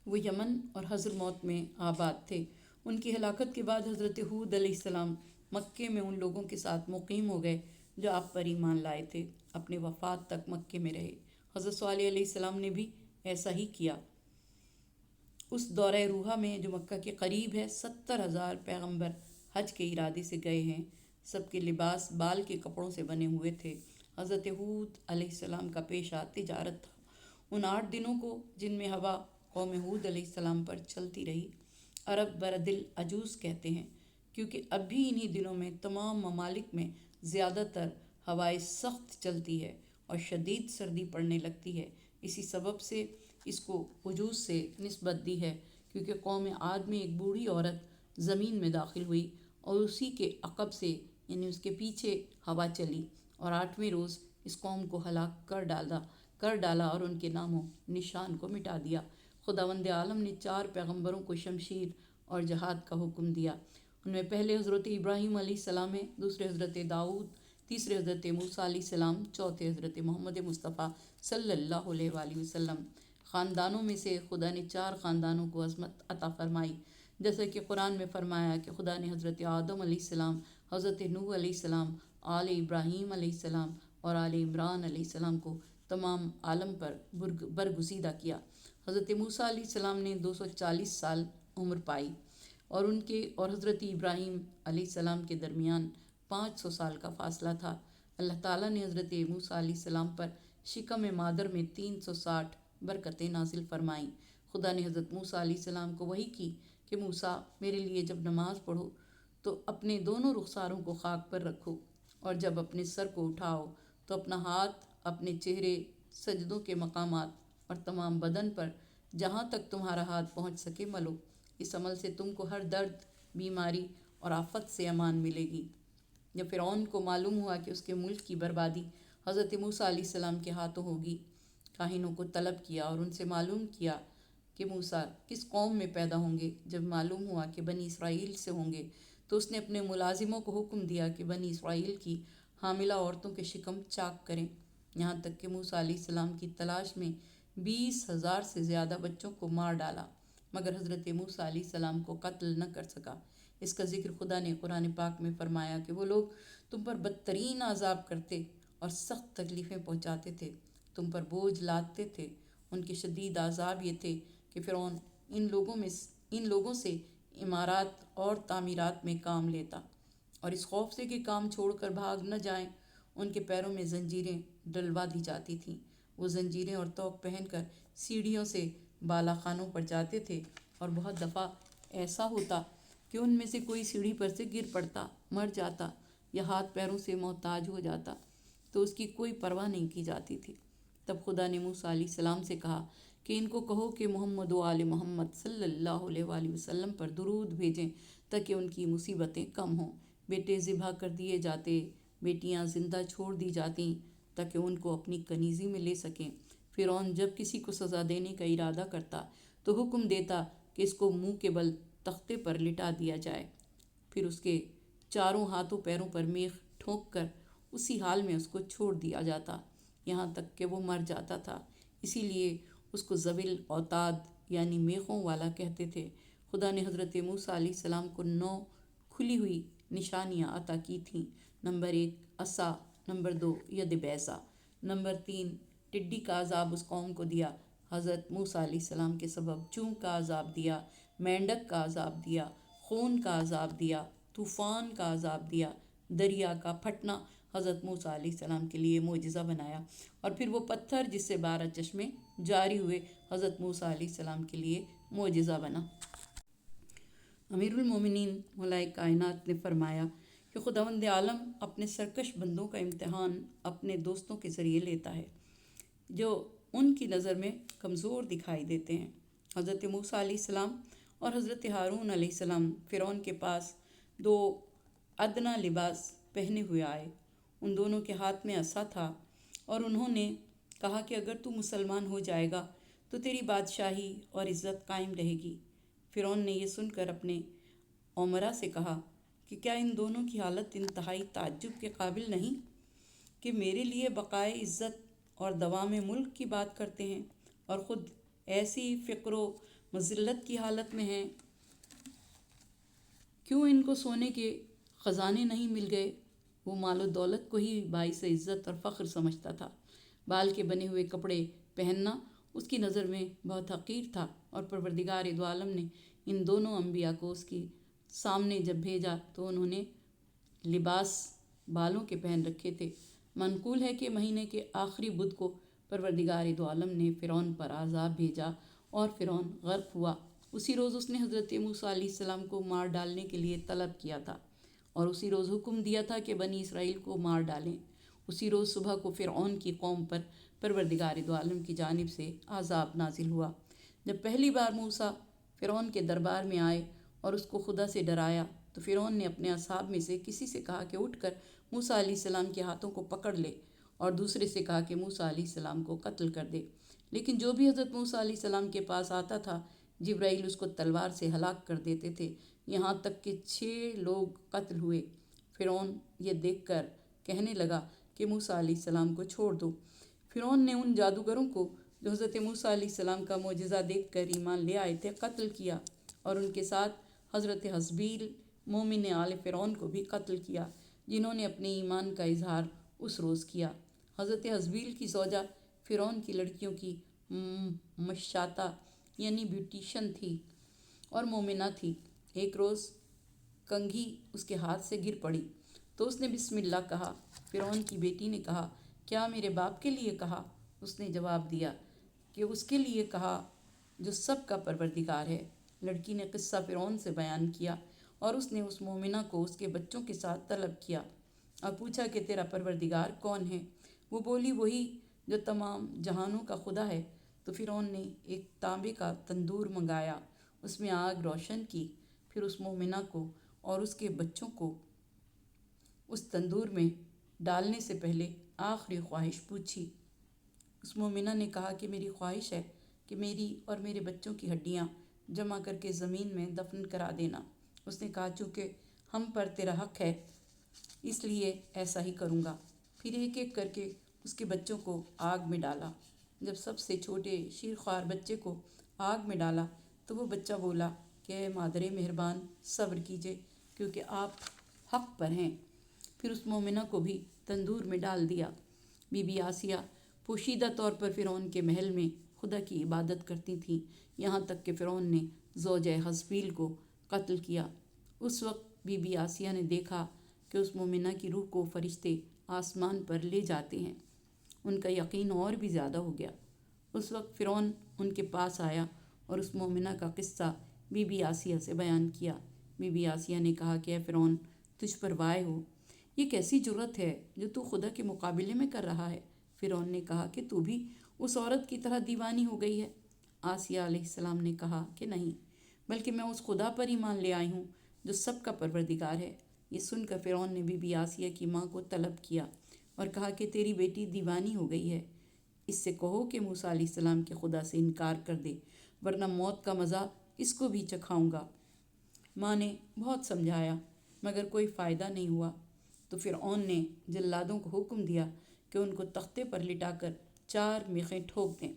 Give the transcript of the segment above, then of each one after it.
وہ یمن اور حضرموت میں آباد تھے۔ ان کی ہلاکت کے بعد حضرت ہود علیہ السلام مکے میں ان لوگوں کے ساتھ مقیم ہو گئے جو آپ پر ایمان لائے تھے، اپنے وفات تک مکے میں رہے۔ حضرت صالح علیہ السلام نے بھی ایسا ہی کیا۔ اس دورہ روحہ میں جو مکہ کے قریب ہے 70,000 پیغمبر حج کے ارادے سے گئے ہیں۔ سب کے لباس بال کے کپڑوں سے بنے ہوئے تھے۔ حضرت ہود علیہ السلام کا پیشہ تجارت تھا۔ ان 8 دنوں کو جن میں ہوا قوم ہود علیہ السلام پر چلتی رہی، عرب برد العجوز کہتے ہیں، کیونکہ اب بھی انہی دنوں میں تمام ممالک میں زیادہ تر ہوائیں سخت چلتی ہے اور شدید سردی پڑنے لگتی ہے۔ اسی سبب سے اس کو عجوز سے نسبت دی ہے، کیونکہ قوم عاد میں ایک بوڑھی عورت زمین میں داخل ہوئی اور اسی کے عقب سے یعنی اس کے پیچھے ہوا چلی اور 8ویں روز اس قوم کو ہلاک کر ڈالا اور ان کے نام و نشان کو مٹا دیا۔ خداوند عالم نے 4 پیغمبروں کو شمشیر اور جہاد کا حکم دیا۔ ان میں پہلے حضرت ابراہیم علیہ السلام ہیں، دوسرے حضرت داؤد، تیسرے حضرت موسیٰ علیہ السلام، چوتھے حضرت محمد مصطفیٰ صلی اللہ علیہ وآلہ وسلم۔ خاندانوں میں سے خدا نے 4 خاندانوں کو عظمت عطا فرمائی، جیسا کہ قرآن میں فرمایا کہ خدا نے حضرت آدم علیہ السلام، حضرت نوح علیہ السلام، آل ابراہیم علیہ السلام اور آل عمران علیہ السلام کو تمام عالم پر برگزیدہ کیا۔ حضرت موسیٰ علیہ السلام نے 240 سال عمر پائی اور ان کے اور حضرت ابراہیم علیہ السلام کے درمیان 500 سال کا فاصلہ تھا۔ اللہ تعالیٰ نے حضرت موسیٰ علیہ السلام پر شکم مادر میں 360 برکتیں نازل فرمائیں۔ خدا نے حضرت موسیٰ علیہ السلام کو وحی کی کہ موسیٰ، میرے لیے جب نماز پڑھو تو اپنے دونوں رخساروں کو خاک پر رکھو، اور جب اپنے سر کو اٹھاؤ تو اپنا ہاتھ اپنے چہرے، سجدوں کے مقامات اور تمام بدن پر جہاں تک تمہارا ہاتھ پہنچ سکے ملو۔ اس عمل سے تم کو ہر درد، بیماری اور آفت سے امان ملے گی۔ جب فرعون کو معلوم ہوا کہ اس کے ملک کی بربادی حضرت موسیٰ علیہ السلام کے ہاتھوں ہوگی، کاہنوں کو طلب کیا اور ان سے معلوم کیا کہ موسیٰ کس قوم میں پیدا ہوں گے۔ جب معلوم ہوا کہ بنی اسرائیل سے ہوں گے تو اس نے اپنے ملازموں کو حکم دیا کہ بنی اسرائیل کی حاملہ عورتوں کے شکم چاک کریں، یہاں تک کہ موسیٰ علیہ السلام کی تلاش میں 20,000 سے زیادہ بچوں کو مار ڈالا، مگر حضرت موسیٰ علیہ السلام کو قتل نہ کر سکا۔ اس کا ذکر خدا نے قرآن پاک میں فرمایا کہ وہ لوگ تم پر بدترین عذاب کرتے اور سخت تکلیفیں پہنچاتے تھے، تم پر بوجھ لادتے تھے۔ ان کے شدید عذاب یہ تھے کہ فرعون ان لوگوں سے عمارات اور تعمیرات میں کام لیتا، اور اس خوف سے کہ کام چھوڑ کر بھاگ نہ جائیں ان کے پیروں میں زنجیریں ڈلوا دی جاتی تھیں۔ وہ زنجیریں اور طوق پہن کر سیڑھیوں سے بالا خانوں پر جاتے تھے، اور بہت دفعہ ایسا ہوتا کہ ان میں سے کوئی سیڑھی پر سے گر پڑتا، مر جاتا یا ہاتھ پیروں سے محتاج ہو جاتا تو اس کی کوئی پرواہ نہیں کی جاتی تھی۔ تب خدا نے موسیٰ علیہ السلام سے کہا کہ ان کو کہو کہ محمد و آل محمد صلی اللہ علیہ وآلہ وسلم پر درود بھیجیں تاکہ ان کی مصیبتیں کم ہوں۔ بیٹے ذبح کر دیے جاتے، بیٹیاں زندہ چھوڑ دی جاتیں تاکہ ان کو اپنی کنیزی میں لے سکیں۔ فرعون جب کسی کو سزا دینے کا ارادہ کرتا تو حکم دیتا کہ اس کو منہ کے بل تختے پر لٹا دیا جائے، پھر اس کے چاروں ہاتھوں پیروں پر میخ ٹھونک کر اسی حال میں اس کو چھوڑ دیا جاتا یہاں تک کہ وہ مر جاتا تھا۔ اسی لیے اس کو ذوی الاوتاد یعنی میخوں والا کہتے تھے۔ خدا نے حضرت موسیٰ علیہ السلام کو 9 کھلی ہوئی نشانیاں عطا کی تھیں۔ نمبر 1 عصا، نمبر 2 ید بیضا، نمبر 3 ٹڈی کا عذاب اس قوم کو دیا، حضرت موسیٰ علیہ السلام کے سبب چونگ کا عذاب دیا، مینڈک کا عذاب دیا، خون کا عذاب دیا، طوفان کا عذاب دیا، دریا کا پھٹنا حضرت موسیٰ علیہ السلام کے لیے معجزہ بنایا، اور پھر وہ پتھر جس سے 12 چشمے جاری ہوئے حضرت موسیٰ علیہ السلام کے لیے معجزہ بنا۔ امیر المومنین مولا کائنات نے فرمایا کہ خداوند عالم اپنے سرکش بندوں کا امتحان اپنے دوستوں کے ذریعے لیتا ہے جو ان کی نظر میں کمزور دکھائی دیتے ہیں۔ حضرت موسیٰ علیہ السلام اور حضرت ہارون علیہ السلام فرعون کے پاس 2 ادنا لباس پہنے ہوئے آئے۔ ان دونوں کے ہاتھ میں عصا تھا اور انہوں نے کہا کہ اگر تو مسلمان ہو جائے گا تو تیری بادشاہی اور عزت قائم رہے گی۔ فرعون نے یہ سن کر اپنے امراء سے کہا کہ کیا ان دونوں کی حالت انتہائی تعجب کے قابل نہیں کہ میرے لیے بقائے عزت اور دوام ملک کی بات کرتے ہیں، اور خود ایسی فقر و مذلت کی حالت میں ہیں؟ کیوں ان کو سونے کے خزانے نہیں مل گئے؟ وہ مال و دولت کو ہی باعث عزت اور فخر سمجھتا تھا۔ بال کے بنے ہوئے کپڑے پہننا اس کی نظر میں بہت حقیر تھا، اور پروردگار دو عالم نے ان دونوں انبیاء کو اس کے سامنے جب بھیجا تو انہوں نے لباس بالوں کے پہن رکھے تھے۔ منقول ہے کہ مہینے کے آخری بدھ کو پروردگار دو عالم نے فرعون پر عذاب بھیجا اور فرعون غرق ہوا۔ اسی روز اس نے حضرت موسیٰ علیہ السلام کو مار ڈالنے کے لیے طلب کیا تھا، اور اسی روز حکم دیا تھا کہ بنی اسرائیل کو مار ڈالیں۔ اسی روز صبح کو فرعون کی قوم پر پروردگار دو عالم کی جانب سے عذاب نازل ہوا۔ جب پہلی بار موسیٰ فرعون کے دربار میں آئے اور اس کو خدا سے ڈرایا تو فرعون نے اپنے اصحاب میں سے کسی سے کہا کہ اٹھ کر موسیٰ علیہ السلام کے ہاتھوں کو پکڑ لے، اور دوسرے سے کہا کہ موسیٰ علیہ السلام کو قتل کر دے۔ لیکن جو بھی حضرت موسیٰ علیہ السلام کے پاس آتا تھا جبرائیل اس کو تلوار سے ہلاک کر دیتے تھے، یہاں تک کہ 6 لوگ قتل ہوئے۔ فرعون یہ دیکھ کر کہنے لگا کہ موسیٰ علیہ السلام کو چھوڑ دو۔ فرعون نے ان جادوگروں کو جو حضرت موسیٰ علیہ السلام کا معجزہ دیکھ کر ایمان لے آئے تھے قتل کیا، اور ان کے ساتھ حضرت حزبیل مومن آل فرعون کو بھی قتل کیا، جنہوں نے اپنے ایمان کا اظہار اس روز کیا۔ حضرت حزبیل کی زوجہ فرعون کی لڑکیوں کی مشاطہ یعنی بیوٹیشن تھی اور مومنہ تھی۔ ایک روز کنگھی اس کے ہاتھ سے گر پڑی تو اس نے بسم اللہ کہا۔ فرعون کی بیٹی نے کہا، کیا میرے باپ کے لیے کہا؟ اس نے جواب دیا کہ اس کے لیے کہا جو سب کا پروردگار ہے۔ لڑکی نے قصہ فرعون سے بیان کیا، اور اس نے اس مومنہ کو اس کے بچوں کے ساتھ طلب کیا اور پوچھا کہ تیرا پروردگار کون ہے؟ وہ بولی، وہی جو تمام جہانوں کا خدا ہے۔ تو فرعون نے ایک تانبے کا تندور منگایا، اس میں آگ روشن کی، پھر اس مومنہ کو اور اس کے بچوں کو اس تندور میں ڈالنے سے پہلے آخری خواہش پوچھی۔ اس مومنہ نے کہا کہ میری خواہش ہے کہ میری اور میرے بچوں کی ہڈیاں جمع کر کے زمین میں دفن کرا دینا۔ اس نے کہا، چونکہ ہم پر تیرا حق ہے اس لیے ایسا ہی کروں گا۔ پھر ایک ایک کر کے اس کے بچوں کو آگ میں ڈالا۔ جب سب سے چھوٹے شیرخوار بچے کو آگ میں ڈالا تو وہ بچہ بولا کہ اے مادر مہربان صبر کیجیے، کیونکہ آپ حق پر ہیں۔ پھر اس مومنہ کو بھی تندور میں ڈال دیا۔ بی بی آسیہ پوشیدہ طور پر فرعون کے محل میں خدا کی عبادت کرتی تھیں، یہاں تک کہ فرعون نے زوجہ حزبیل کو قتل کیا۔ اس وقت بی بی آسیہ نے دیکھا کہ اس مومنہ کی روح کو فرشتے آسمان پر لے جاتے ہیں۔ ان کا یقین اور بھی زیادہ ہو گیا۔ اس وقت فرعون ان کے پاس آیا اور اس مومنہ کا قصہ بی بی آسیہ سے بیان کیا۔ بی بی آسیہ نے کہا کہ اے فرعون، تجھ پر وائے ہو، یہ کیسی جرت ہے جو تو خدا کے مقابلے میں کر رہا ہے؟ فرعون نے کہا کہ تو بھی اس عورت کی طرح دیوانی ہو گئی ہے۔ آسیہ علیہ السلام نے کہا کہ نہیں، بلکہ میں اس خدا پر ایمان لے آئی ہوں جو سب کا پروردگار ہے۔ یہ سن کر فرعون نے بی بی آسیہ کی ماں کو طلب کیا اور کہا کہ تیری بیٹی دیوانی ہو گئی ہے، اس سے کہو کہ موسیٰ علیہ السلام کے خدا سے انکار کر دے، ورنہ موت کا مزہ اس کو بھی چکھاؤں گا۔ ماں نے بہت سمجھایا مگر کوئی فائدہ نہیں ہوا، تو فرعون نے جلادوں کو حکم دیا کہ ان کو تختے پر لٹا کر 4 میخیں ٹھوک دیں۔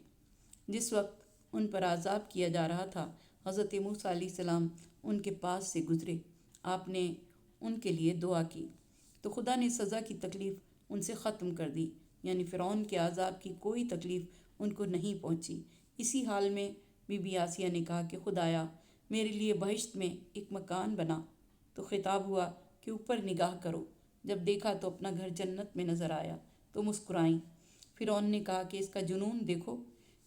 جس وقت ان پر عذاب کیا جا رہا تھا، حضرت موسیٰ علیہ السلام ان کے پاس سے گزرے۔ آپ نے ان کے لیے دعا کی تو خدا نے سزا کی تکلیف ان سے ختم کر دی، یعنی فرعون کے عذاب کی کوئی تکلیف ان کو نہیں پہنچی۔ اسی حال میں بی بی آسیہ نے کہا کہ خدایا، میرے لیے بہشت میں ایک مکان بنا۔ تو خطاب ہوا کہ اوپر نگاہ کرو۔ جب دیکھا تو اپنا گھر جنت میں نظر آیا تو مسکرائیں۔ فرعون نے کہا کہ اس کا جنون دیکھو،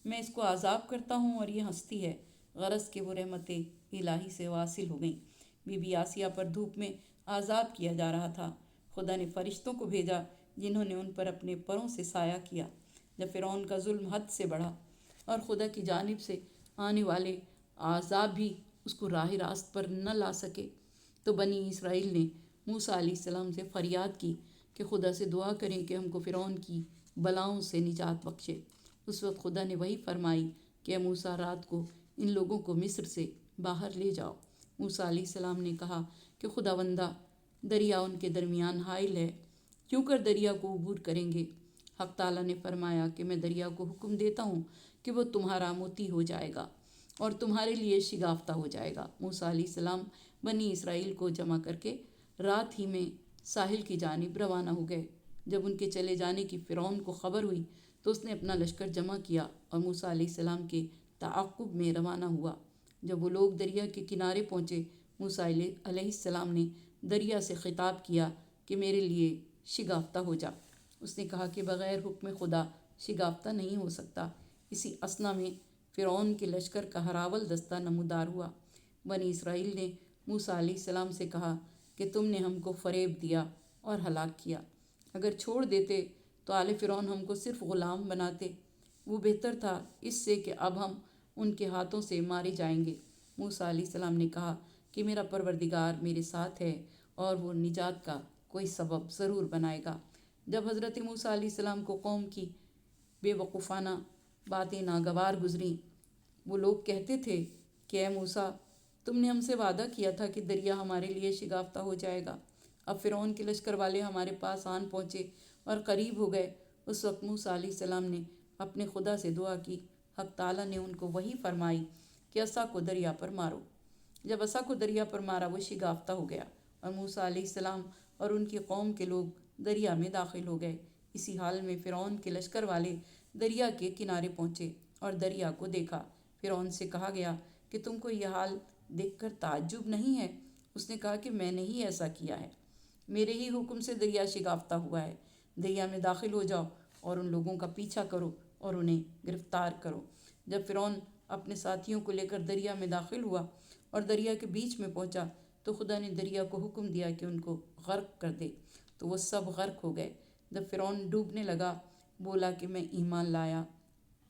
میں اس کو عذاب کرتا ہوں اور یہ ہنستی ہے، غرض کہ وہ رحمت الہی سے واصل ہو گئیں۔ بی بی آسیہ پر دھوپ میں عذاب کیا جا رہا تھا۔ خدا نے فرشتوں کو بھیجا جنہوں نے ان پر اپنے پروں سے سایہ کیا۔ جب فرعون کا ظلم حد سے بڑھا اور خدا کی جانب سے آنے والے عذاب بھی اس کو راہ راست پر نہ لا سکے، تو بنی اسرائیل نے موسیٰ علیہ السلام سے فریاد کی کہ خدا سے دعا کریں کہ ہم کو فرعون کی بلاؤں سے نجات بخشے۔ اس وقت خدا نے وحی فرمائی کہ اے موسیٰ، رات کو ان لوگوں کو مصر سے باہر لے جاؤ۔ موسیٰ علیہ السلام نے کہا کہ خداوندہ، دریا ان کے درمیان حائل ہے، کیوں کر دریا کو عبور کریں گے؟ حق تعالیٰ نے فرمایا کہ میں دریا کو حکم دیتا ہوں کہ وہ تمہارا موتی ہو جائے گا، اور تمہارے لیے شگافتہ ہو جائے گا۔ موسیٰ علیہ السلام بنی اسرائیل کو جمع کر کے رات ہی میں ساحل کی جانب روانہ ہو گئے۔ جب ان کے چلے جانے کی فرعون کو خبر ہوئی تو اس نے اپنا لشکر جمع کیا اور موسیٰ علیہ السلام کے تعاقب میں روانہ ہوا۔ جب وہ لوگ دریا کے کنارے پہنچے، موسیٰ علیہ السلام نے دریا سے خطاب کیا کہ میرے لیے شگافتہ ہو جا۔ اس نے کہا کہ بغیر حکم خدا شگافتہ نہیں ہو سکتا۔ اسی اثنا میں فرعون کے لشکر کا ہراول دستہ نمودار ہوا۔ بنی اسرائیل نے موسیٰ علیہ السلام سے کہا کہ تم نے ہم کو فریب دیا اور ہلاک کیا۔ اگر چھوڑ دیتے تو آل فرعون ہم کو صرف غلام بناتے۔ وہ بہتر تھا اس سے کہ اب ہم ان کے ہاتھوں سے مارے جائیں گے۔ موسیٰ علیہ السلام نے کہا کہ میرا پروردگار میرے ساتھ ہے اور وہ نجات کا کوئی سبب ضرور بنائے گا۔ جب حضرت موسیٰ علیہ السلام کو قوم کی بے وقوفانہ باتیں ناگوار گزریں، وہ لوگ کہتے تھے کہ اے موسیٰ، تم نے ہم سے وعدہ کیا تھا کہ دریا ہمارے لیے شگافتہ ہو جائے گا۔ اب فرعون کے لشکر والے ہمارے پاس آن پہنچے اور قریب ہو گئے۔ اس وقت موسیٰ علیہ السلام نے اپنے خدا سے دعا کی۔ حق تعالیٰ نے ان کو وحی فرمائی کہ عصا کو دریا پر مارو۔ جب عصا کو دریا پر مارا وہ شگافتہ ہو گیا اور موسیٰ علیہ السلام اور ان کی قوم کے لوگ دریا میں داخل ہو گئے۔ اسی حال میں فرعون کے لشکر والے دریا کے کنارے پہنچے اور دریا کو دیکھا۔ فرعون سے کہا گیا کہ تم کو یہ حال دیکھ کر تعجب نہیں ہے؟ اس نے کہا کہ میں نے ہی ایسا کیا ہے، میرے ہی حکم سے دریا شگافتہ ہوا ہے۔ دریا میں داخل ہو جاؤ اور ان لوگوں کا پیچھا کرو اور انہیں گرفتار کرو۔ جب فرعون اپنے ساتھیوں کو لے کر دریا میں داخل ہوا اور دریا کے بیچ میں پہنچا تو خدا نے دریا کو حکم دیا کہ ان کو غرق کر دے، تو وہ سب غرق ہو گئے۔ جب فرعون ڈوبنے لگا بولا کہ میں ایمان لایا،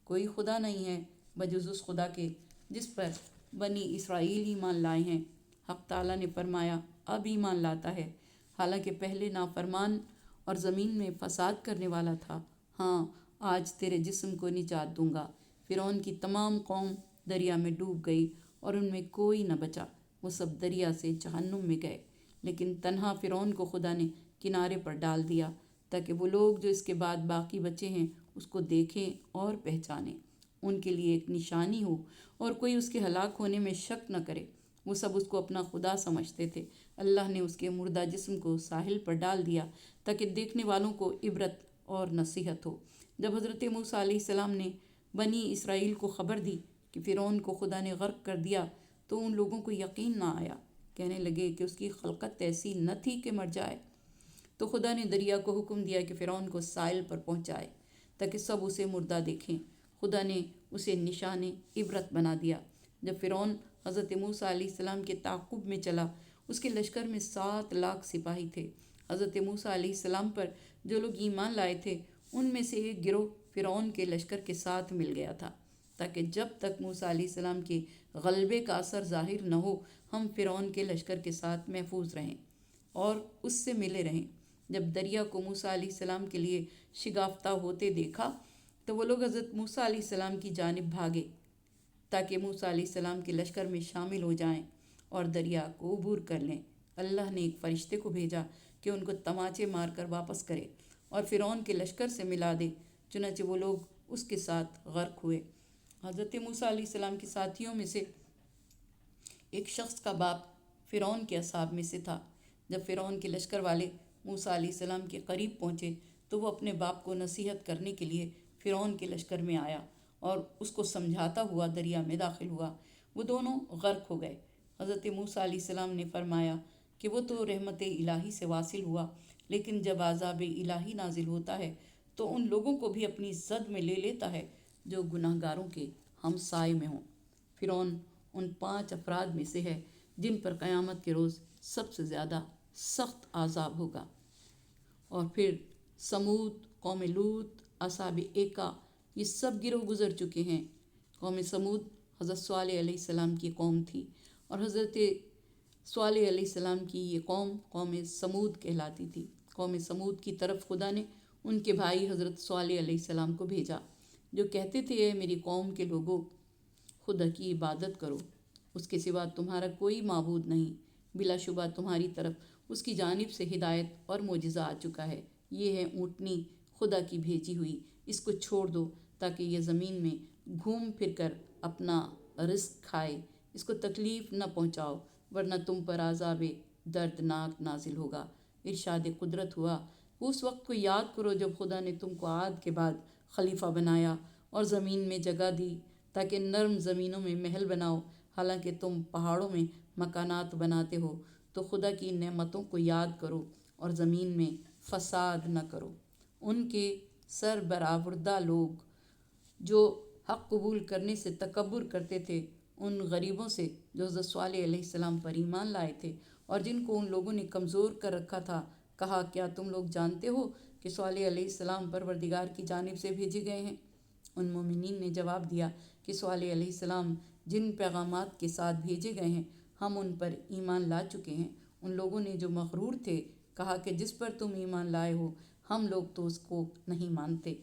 کوئی خدا نہیں ہے بجز اس خدا کے جس پر بنی اسرائیل ایمان لائے ہیں۔ حق تعالیٰ نے فرمایا اب ایمان لاتا ہے، حالانکہ پہلے نافرمان اور زمین میں فساد کرنے والا تھا۔ ہاں، آج تیرے جسم کو نجات دوں گا۔ فرعون کی تمام قوم دریا میں ڈوب گئی اور ان میں کوئی نہ بچا، وہ سب دریا سے جہنم میں گئے۔ لیکن تنہا فرعون کو خدا نے کنارے پر ڈال دیا تاکہ وہ لوگ جو اس کے بعد باقی بچے ہیں اس کو دیکھیں اور پہچانیں، ان کے لیے ایک نشانی ہو اور کوئی اس کے ہلاک ہونے میں شک نہ کرے۔ وہ سب اس کو اپنا خدا سمجھتے تھے۔ اللہ نے اس کے مردہ جسم کو ساحل پر ڈال دیا تاکہ دیکھنے والوں کو عبرت اور نصیحت ہو۔ جب حضرت موسیٰ علیہ السلام نے بنی اسرائیل کو خبر دی کہ فرعون کو خدا نے غرق کر دیا تو ان لوگوں کو یقین نہ آیا، کہنے لگے کہ اس کی خلقت ایسی نہ تھی کہ مر جائے۔ تو خدا نے دریا کو حکم دیا کہ فرعون کو ساحل پر پہنچائے تاکہ سب اسے مردہ دیکھیں۔ خدا نے اسے نشان عبرت بنا دیا۔ جب فرعون حضرت موسیٰ علیہ السلام کے تعاقب میں چلا، اس کے لشکر میں 7 لاکھ سپاہی تھے۔ حضرت موسیٰ علیہ السلام پر جو لوگ ایمان لائے تھے ان میں سے ایک گروہ فرعون کے لشکر کے ساتھ مل گیا تھا تاکہ جب تک موسیٰ علیہ السلام کے غلبے کا اثر ظاہر نہ ہو ہم فرعون کے لشکر کے ساتھ محفوظ رہیں اور اس سے ملے رہیں۔ جب دریا کو موسیٰ علیہ السلام کے لیے شگافتہ ہوتے دیکھا تو وہ لوگ حضرت موسیٰ علیہ السلام کی جانب بھاگے تاکہ موسیٰ علیہ السلام کے لشکر میں شامل ہو جائیں اور دریا کو عبور کر لیں۔ اللہ نے ایک فرشتے کو بھیجا کہ ان کو تماچے مار کر واپس کرے اور فرعون کے لشکر سے ملا دے، چنانچہ وہ لوگ اس کے ساتھ غرق ہوئے۔ حضرت موسیٰ علیہ السلام کے ساتھیوں میں سے ایک شخص کا باپ فرعون کے اصحاب میں سے تھا۔ جب فرعون کے لشکر والے موسیٰ علیہ السلام کے قریب پہنچے تو وہ اپنے باپ کو نصیحت کرنے کے لیے فرعون کے لشکر میں آیا اور اس کو سمجھاتا ہوا دریا میں داخل ہوا۔ وہ دونوں غرق ہو گئے۔ حضرت موسیٰ علیہ السلام نے فرمایا کہ وہ تو رحمت الہی سے واصل ہوا، لیکن جب عذاب الہی نازل ہوتا ہے تو ان لوگوں کو بھی اپنی زد میں لے لیتا ہے جو گناہ گاروں کے ہمسائے میں ہوں۔ فرعون ان 5 افراد میں سے ہے جن پر قیامت کے روز سب سے زیادہ سخت عذاب ہوگا۔ اور پھر سمود، قوم لوط، اصحاب ایکا، یہ سب گروہ گزر چکے ہیں۔ قوم سمود حضرت صالح علیہ السلام کی قوم تھی اور حضرت صالح علیہ السلام کی یہ قوم سمود کہلاتی تھی۔ قوم سمود کی طرف خدا نے ان کے بھائی حضرت صالح علیہ السلام کو بھیجا جو کہتے تھے اے میری قوم کے لوگوں، خدا کی عبادت کرو، اس کے سوا تمہارا کوئی معبود نہیں، بلا شبہ تمہاری طرف اس کی جانب سے ہدایت اور معجزہ آ چکا ہے۔ یہ ہے اونٹنی خدا کی بھیجی ہوئی، اس کو چھوڑ دو تاکہ یہ زمین میں گھوم پھر کر اپنا رزق کھائے، اس کو تکلیف نہ پہنچاؤ ورنہ تم پر عذاب دردناک نازل ہوگا۔ ارشاد قدرت ہوا، اس وقت کو یاد کرو جب خدا نے تم کو عاد کے بعد خلیفہ بنایا اور زمین میں جگہ دی تاکہ نرم زمینوں میں محل بناؤ، حالانکہ تم پہاڑوں میں مکانات بناتے ہو، تو خدا کی نعمتوں کو یاد کرو اور زمین میں فساد نہ کرو۔ ان کے سربراوردہ لوگ جو حق قبول کرنے سے تکبر کرتے تھے، ان غریبوں سے جو حضرت صالح علیہ السلام پر ایمان لائے تھے اور جن کو ان لوگوں نے کمزور کر رکھا تھا، کہا کیا تم لوگ جانتے ہو کہ صالح علیہ السلام پروردگار کی جانب سے بھیجے گئے ہیں؟ ان مومنین نے جواب دیا کہ صالح علیہ السلام جن پیغامات کے ساتھ بھیجے گئے ہیں ہم ان پر ایمان لا چکے ہیں۔ ان لوگوں نے جو مغرور تھے کہا کہ جس پر تم ایمان لائے ہو ہم لوگ تو اس کو نہیں مانتے۔